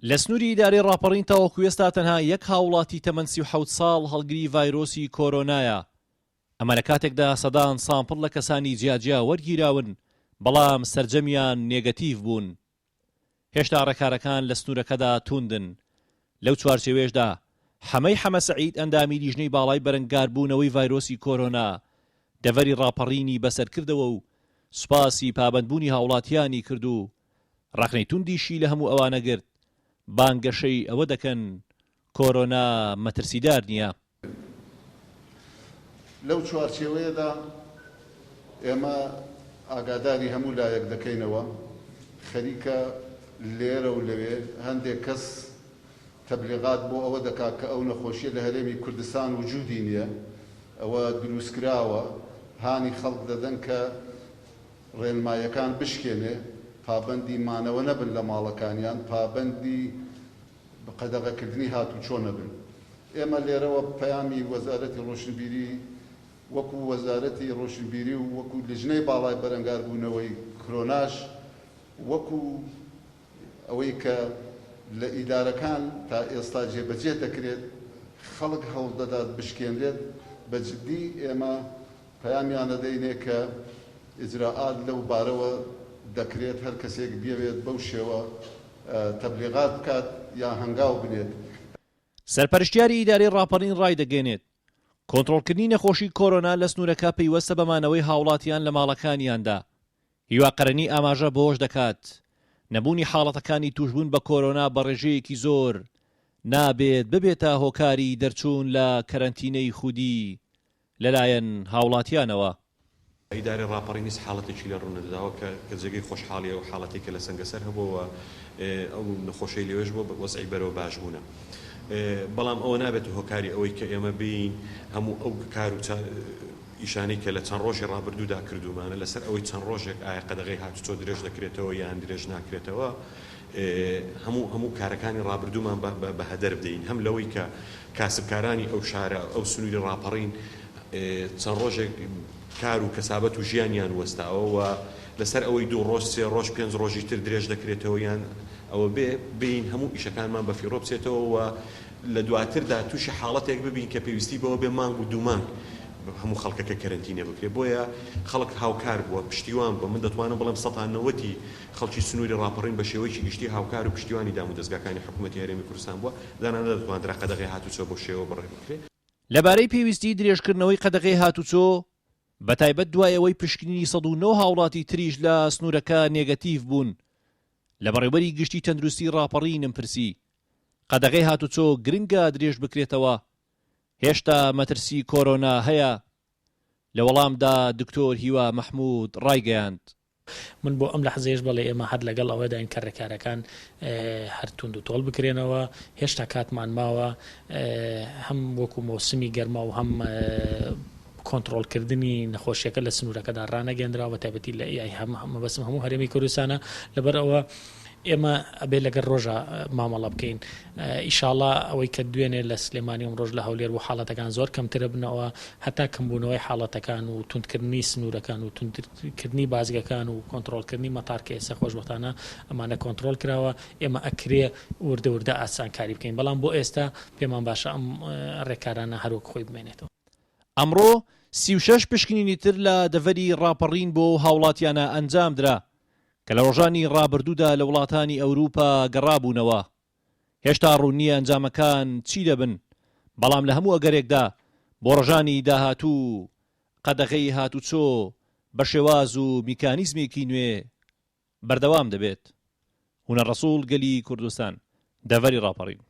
لە سنووری ئیدارەی ڕاپەڕین تاوەکو ئێستا تەنها یەک هاوڵاتی تەمەن 37 ساڵ هەڵگری ڤایرۆسی کۆرۆنایە. ئەمە لە کاتێکدا سەدان سامپڵ لە کەسانی جیاجیا وەرگیراون بەڵام سەرجەمیان نێگەتیڤ بوون. هێشتا ڕێکارەکان لە سنوورەکەدا توندن. لەو چوارچێوێشدا حەمەی حەمە سەعید ئەندامی لیژنەی باڵای بەرەنگاربوونەوەی ڤایرۆسی کۆرۆنا دەڤەری ڕاپەڕینی بەسەر کردەوە و سوپاسی پابەندبوونی هاوڵاتیانی کرد و ڕاخنەی توندیشی لە هەموو ئەوانە گرت بانگەشەی ئەوە دەکەن کۆرۆنا مەترسیدار نییە. لەو چوارچێوەیەدا ئێمە ئاگاداری هەموو لایەک دەکەینەوە خەریکە لێرە و لەوێ هەندێک کەس تەبلیغات بۆ ئەوە دەکات کە ئەو نەخۆشیە لە هەرێمی کوردستان وجودی نییە، ئەوە دروستکراوە، هانی خەڵک دەدەن کە ڕێنمایەکان بشکێنێ، پابەندی مانەوە نەبن لە ماڵەکانیان، پابەندی قەدەغەکردنی هاتوچۆ نەبن. ئێمە لێرەوە پەیامی وەزارەتی ڕۆشنبیری وەکو وەزارەتی ڕۆشنبیری و وەکو لیژنەی باڵای بەرەنگاربوونەوەی کۆرۆناش وەکو ئەوەی کە لە ئیدارەکان تا ئێستا جێبەجێ دەکرێت خەڵک هەوڵ دەدات بشکێنرێت بەجددی ئێمە پەیامیان دەدەینێ کە ئیجراعات لەو بارەوە دەکرێت هەر کەسێک بێوێت بەو شێوە تەبلیغات بکات یا هەنگاو بنێت. سەرپەرشتیاری ئیدارەی ڕاپەڕین ڕای دەگەێنێت کۆنتڕۆڵکردنی نەخۆشی کۆرۆنا لە سنوورەکە پەیوەستە بەمانەوەی هاوڵاتیان لە ماڵەکانیاندا. هیواقەرنی ئاماژە بۆش دەکات نەبوونی حاڵەتەکانی توشبوون بە کۆرۆنا بە ڕێژەیەکی زۆر نابێت ببێتە هۆکاری دەرچوون لە کەرەنتینەی خودی لەلایەن هاوڵاتیانەوە. ئیدارەی ڕاپەڕینیش حاڵەتێکی لە ڕوونەداوە کە جێگەی خۆشحاڵیە و حاڵەتێکە لە سەنگەسەر هەبووە ئەو نەخۆشەی لێوێش بۆ وەزعی بەرەوە باشبوونە. بەڵام ئەوە نابێت هۆکاری ئەوەی کە ئێمە بین هەموو ئەو کار و ئیشانەی کە لە چەند ڕۆژی ڕابردوودا کردومانە لەسەر ئەوەی چەند ڕۆژێک ئایا قەدەغەی هاتوچۆ درێژ دەکرێتەوە یان درێژ ناکرێتەوە هەموو کارەکانی ڕابردوومان بە هەدەر بدەین، هەم لەوەی کە کاسبکارانی ئەو شارە ئەو سنووری ڕاپەڕین چەند ڕۆژێک کار و کەسابەت و ژیانیان وەستاوە و لەسەر ئەوەی 2 ڕۆژ 3 ڕۆژ 5 ڕۆژی تر درێژ دەکرێتەوە یان ئەوە بین هەموو ئیشەکانمان بە فیڕۆ بچێتەوە و لە دواتردا تووشی حاڵەتێک ببین کە پێویستی بەوە بێ مانگ و 2 مانگ هەموو خەڵکەکە کەرەنتینە بکرێت. بۆیە خەڵک هاوکار بووە، پشتیوان بووە. من دەتوانم بڵێم 90% خەڵکی سنووری ڕاپەڕین بە شێوەیەکی گشتی هاوکار و پشتیوانی دام و دەستگاکانی حکوومەتی هەرێمی کوردستان بووە، دانا دەتوانرا قەدەغەی هاتوچۆ بۆ شێوە بڕێ بکرێت. لەبارەی پێویستی درێژکردنەوەی قەدەغەی هاتوچۆ بەتایبەت دوای ئەوەی پشکنینی 109 هاوڵاتی تریش لە سنوورەکە نێگەتیڤ بوون لە بەڕێوەبەری گشتی تەندروستی ڕاپەڕینم پرسی قەدەغەی هاتوچۆ گرنگە درێژ بکرێتەوە، هێشتا مەترسی کۆرۆنا هەیە؟ لە وەڵامدا دکتۆر هیوا مەحموود ڕایگەیاند. من بۆ ئەم لە حەزێش بڵێ ئێمە هەر لەگەڵ ئەوەدا این کارەکان هەر توند و تۆڵ بکرێنەوە. هێشتا کاتمان ماوە هەم وەکو مۆسمی گەرما و هەم کۆنتڕۆڵکردنی نەخۆشیەکە لە سنوورەکەدا ڕانەگەندراوە تایبەتی لە ئای بەسم هەموو هەرێمی کوردستانە. لەبەر ئەوە ئێمە ئەبێ لەگەر ڕۆژە مامەڵە بکەین. ئیشاڵڵا ئەوەی کە دوێنێ لە سلێمانی ئەم ڕۆژ لە هەولێر بۆ حاڵەتەکان زۆر کەمترە بنەوە، هەتا کەمبوونەوەی حاڵەتەکان و توندکردنی سنوورەکان و توندکردنی بازگەکان و کۆنتڕۆڵکردنی مەتار کە ئێستا خۆشبەختانە ئەمانە کۆنتڕۆڵ کراوە. ئێمە ئەکرێ وردە وردە ئاسان کاری بکەین، بەڵام بۆ ئێستا پێمان باشە ئەم ڕێکارانە هەروەک خۆی بمێنێتەوە. ئەمڕۆ 36 پشکنینی تر لە دەڤەری ڕاپەڕین بۆ هاوڵاتیانە ئەنجام درا کە لە ڕۆژانی ڕابردوودا لە وڵاتانی ئەوروپا گەڕابوونەوە. هێشتا ڕوونیە ئەنجامەکان چی دەبن، بەڵام لە هەموو ئەگەرێکدا بۆ ڕۆژانی داهاتوو قەدەغەی هاتوچۆ بە شێواز و میکانیزمێکی نوێ بەردەوام دەبێت. هونەر ڕەسوڵ گەلی کوردستان، دەڤەری ڕاپەڕین.